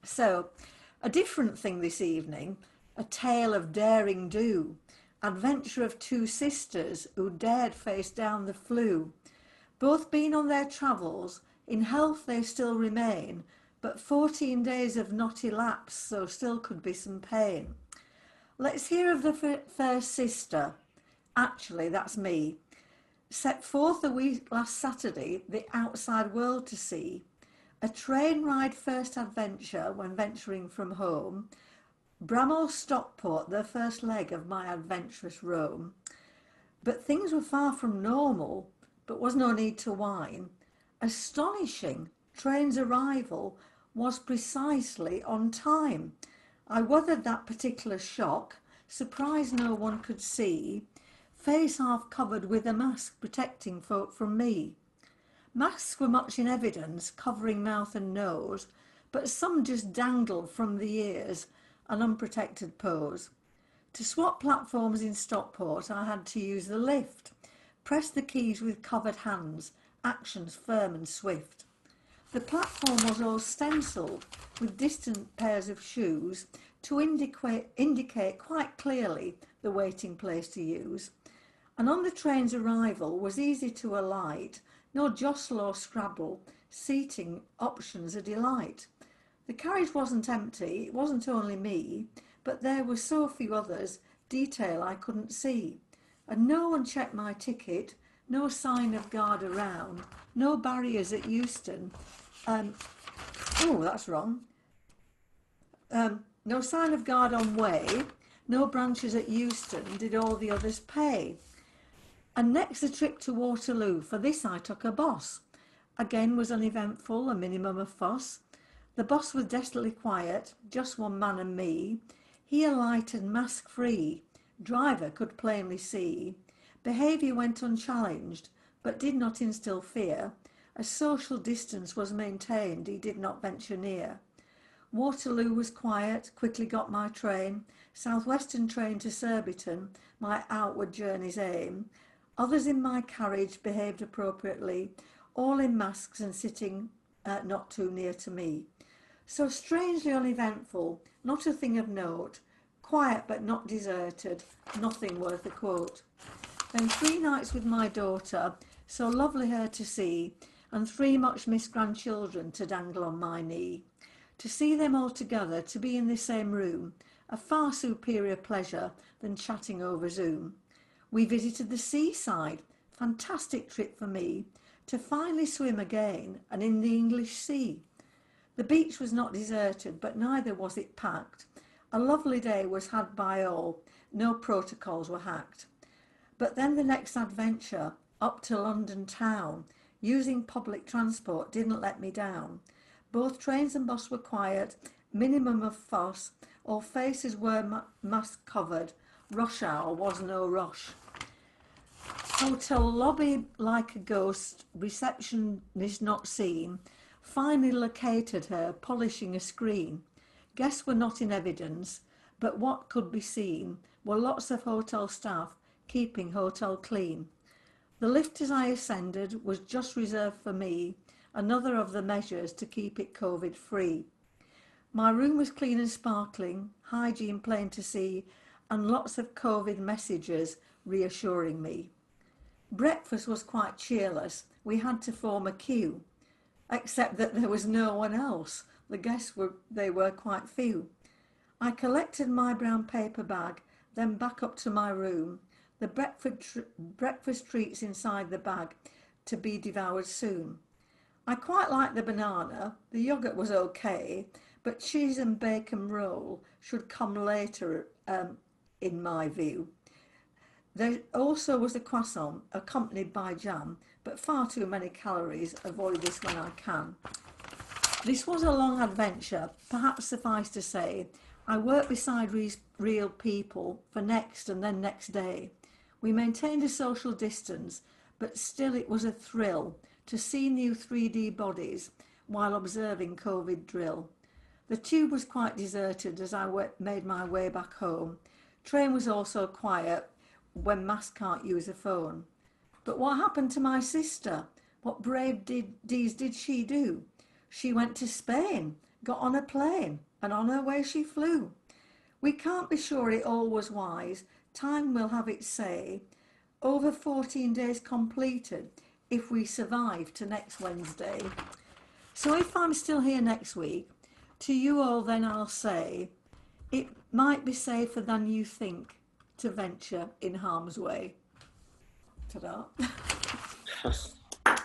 So, a different thing this evening, a tale of daring do, adventure of two sisters who dared face down the flu. Both been on their travels, in health they still remain, but 14 days have not elapsed, so still could be some pain. Let's hear of the first sister. Actually, that's me. Set forth a week last Saturday, the outside world to see. A train ride first adventure when venturing from home. Bramall Stockport, the first leg of my adventurous roam. But things were far from normal, but was no need to whine. Astonishing, train's arrival was precisely on time. I weathered that particular shock, surprised no one could see, face half covered with a mask protecting folk from me. Masks were much in evidence, covering mouth and nose, but some just dangled from the ears, an unprotected pose. To swap platforms in Stockport, I had to use the lift, press the keys with covered hands, actions firm and swift. The platform was all stencilled with distant pairs of shoes to indicate quite clearly the waiting place to use. And on the train's arrival was easy to alight, no jostle or scrabble, seating options a delight. The carriage wasn't empty, it wasn't only me, but there were so few others, detail I couldn't see. And no one checked my ticket, no sign of guard around, no barriers at Euston. Oh, that's wrong. No sign of guard on way, no branches at Euston, did all the others pay. And next the trip to Waterloo, for this I took a boss. Again was uneventful, a minimum of fuss. The boss was desperately quiet, just one man and me. He alighted mask-free, driver could plainly see. Behaviour went unchallenged, but did not instil fear. A social distance was maintained, he did not venture near. Waterloo was quiet, quickly got my train, Southwestern train to Surbiton, my outward journey's aim. Others in my carriage behaved appropriately, all in masks and sitting not too near to me. So strangely uneventful, not a thing of note, quiet but not deserted, nothing worth a quote. Then 3 nights with my daughter, so lovely her to see, and 3 much missed grandchildren to dangle on my knee. To see them all together, to be in the same room, a far superior pleasure than chatting over Zoom. We visited the seaside, fantastic trip for me, to finally swim again and in the English Sea. The beach was not deserted, but neither was it packed. A lovely day was had by all, no protocols were hacked. But then the next adventure, up to London town, using public transport didn't let me down. Both trains and bus were quiet, minimum of fuss, all faces were mask covered, rush hour was no rush. Hotel lobby like a ghost, receptionist not seen, finally located her polishing a screen. Guests were not in evidence, but what could be seen were lots of hotel staff keeping hotel clean. The lift as I ascended was just reserved for me, another of the measures to keep it COVID free. My room was clean and sparkling, hygiene plain to see, and lots of COVID messages reassuring me. Breakfast was quite cheerless, we had to form a queue, except that there was no one else, the guests were quite few. I collected my brown paper bag, then back up to my room, the breakfast treats inside the bag to be devoured soon. I quite liked the banana, the yoghurt was okay, but cheese and bacon roll should come later in my view. There also was a croissant accompanied by jam, but far too many calories, avoid this when I can. This was a long adventure, perhaps suffice to say, I worked beside real people for next and then next day. We maintained a social distance, but still it was a thrill to see new 3D bodies while observing COVID drill. The tube was quite deserted as I made my way back home. Train was also quiet when mass can't use a phone. But what happened to my sister? What brave deeds did she do? She went to Spain, got on a plane, and on her way she flew. We can't be sure it all was wise. Time will have its say. Over 14 days completed if we survive to next Wednesday. So if I'm still here next week, to you all then I'll say, it might be safer than you think to venture in harm's way. Ta-da.